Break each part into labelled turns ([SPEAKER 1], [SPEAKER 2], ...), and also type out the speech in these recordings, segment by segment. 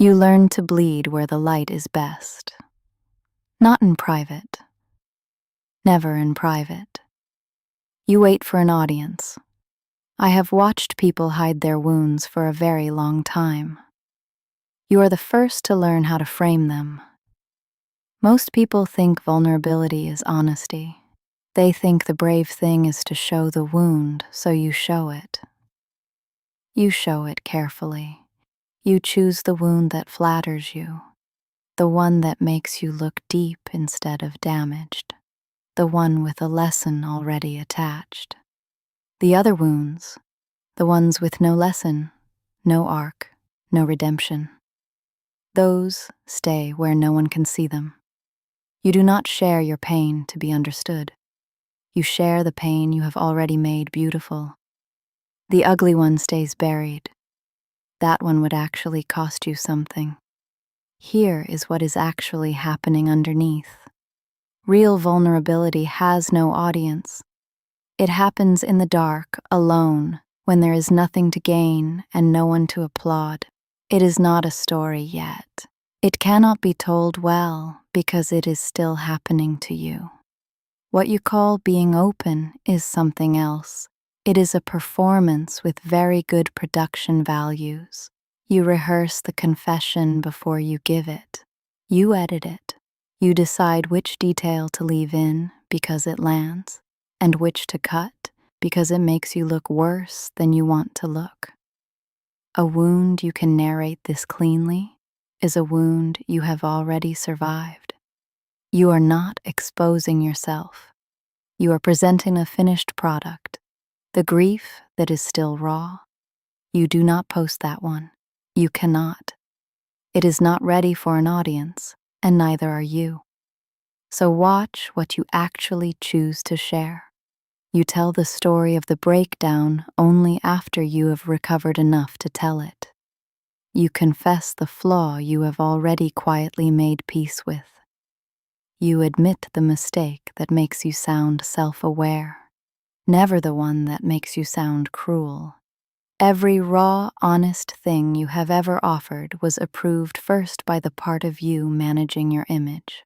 [SPEAKER 1] You learn to bleed where the light is best. Not in private. Never in private. You wait for an audience. I have watched people hide their wounds for a very long time. You are the first to learn how to frame them. Most people think vulnerability is honesty. They think the brave thing is to show the wound, so you show it. You show it carefully. You choose the wound that flatters you, the one that makes you look deep instead of damaged, the one with a lesson already attached. The other wounds, the ones with no lesson, no arc, no redemption, those stay where no one can see them. You do not share your pain to be understood. You share the pain you have already made beautiful. The ugly one stays buried. That one would actually cost you something. Here is what is actually happening underneath. Real vulnerability has no audience. It happens in the dark, alone, when there is nothing to gain and no one to applaud. It is not a story yet. It cannot be told well because it is still happening to you. What you call being open is something else. It is a performance with very good production values. You rehearse the confession before you give it. You edit it. You decide which detail to leave in because it lands, and which to cut because it makes you look worse than you want to look. A wound you can narrate this cleanly is a wound you have already survived. You are not exposing yourself. You are presenting a finished product, the grief that is still raw. You do not post that one. You cannot. It is not ready for an audience, and neither are you. So watch what you actually choose to share. You tell the story of the breakdown only after you have recovered enough to tell it. You confess the flaw you have already quietly made peace with. You admit the mistake that makes you sound self-aware, never the one that makes you sound cruel. Every raw, honest thing you have ever offered was approved first by the part of you managing your image.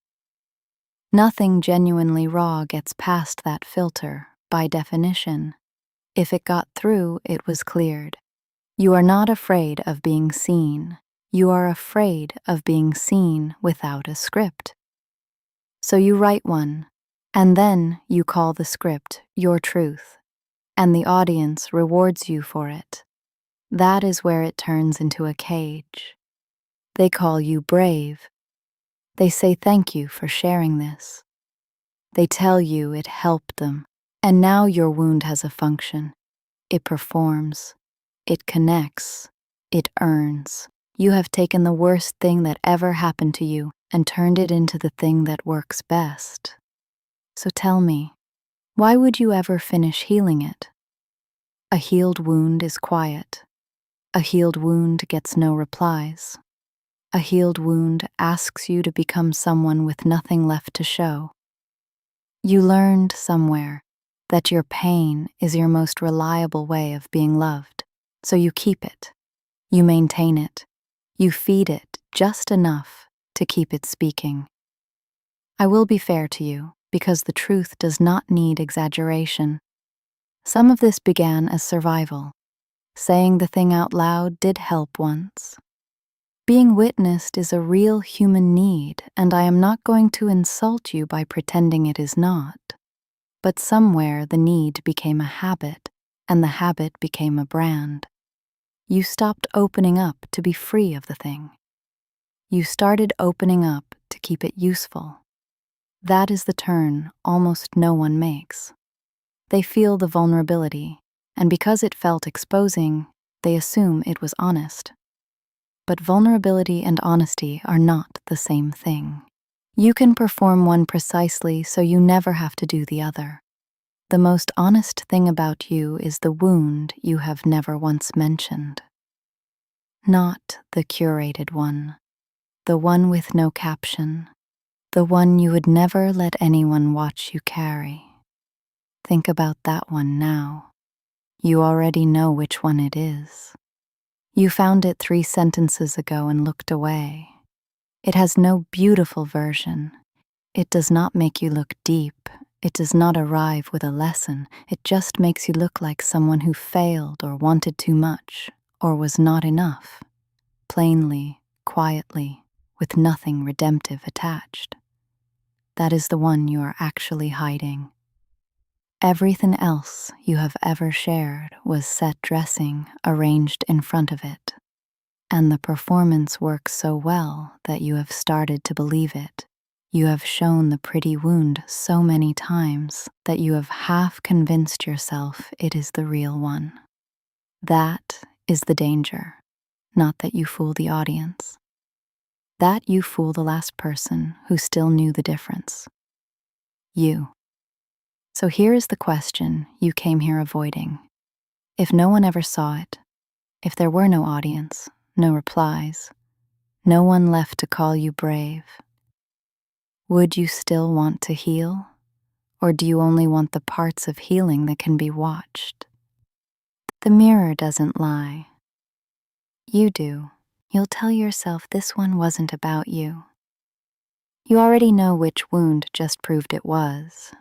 [SPEAKER 1] Nothing genuinely raw gets past that filter, by definition. If it got through, it was cleared. You are not afraid of being seen. You are afraid of being seen without a script. So you write one, and then you call the script your truth, and the audience rewards you for it. That is where it turns into a cage. They call you brave. They say thank you for sharing this. They tell you it helped them, and now your wound has a function. It performs. It connects. It earns. You have taken the worst thing that ever happened to you and turned it into the thing that works best. So tell me, why would you ever finish healing it? A healed wound is quiet. A healed wound gets no replies. A healed wound asks you to become someone with nothing left to show. You learned somewhere that your pain is your most reliable way of being loved, so you keep it. You maintain it. You feed it just enough to keep it speaking. I will be fair to you, because the truth does not need exaggeration. Some of this began as survival. Saying the thing out loud did help once. Being witnessed is a real human need, and I am not going to insult you by pretending it is not. But somewhere the need became a habit, and the habit became a brand. You stopped opening up to be free of the thing. You started opening up to keep it useful. That is the turn almost no one makes. They feel the vulnerability, and because it felt exposing, they assume it was honest. But vulnerability and honesty are not the same thing. You can perform one precisely so you never have to do the other. The most honest thing about you is the wound you have never once mentioned. Not the curated one, the one with no caption, the one you would never let anyone watch you carry. Think about that one now. You already know which one it is. You found it 3 sentences ago and looked away. It has no beautiful version. It does not make you look deep. It does not arrive with a lesson. It just makes you look like someone who failed or wanted too much or was not enough. Plainly, quietly, with nothing redemptive attached. That is the one you are actually hiding. Everything else you have ever shared was set dressing arranged in front of it. And the performance works so well that you have started to believe it. You have shown the pretty wound so many times that you have half convinced yourself it is the real one. That is the danger, not that you fool the audience. That you fool the last person who still knew the difference. You. So here is the question you came here avoiding. If no one ever saw it, if there were no audience, no replies, no one left to call you brave, would you still want to heal? Or do you only want the parts of healing that can be watched? The mirror doesn't lie. You do. You'll tell yourself this one wasn't about you. You already know which wound just proved it was.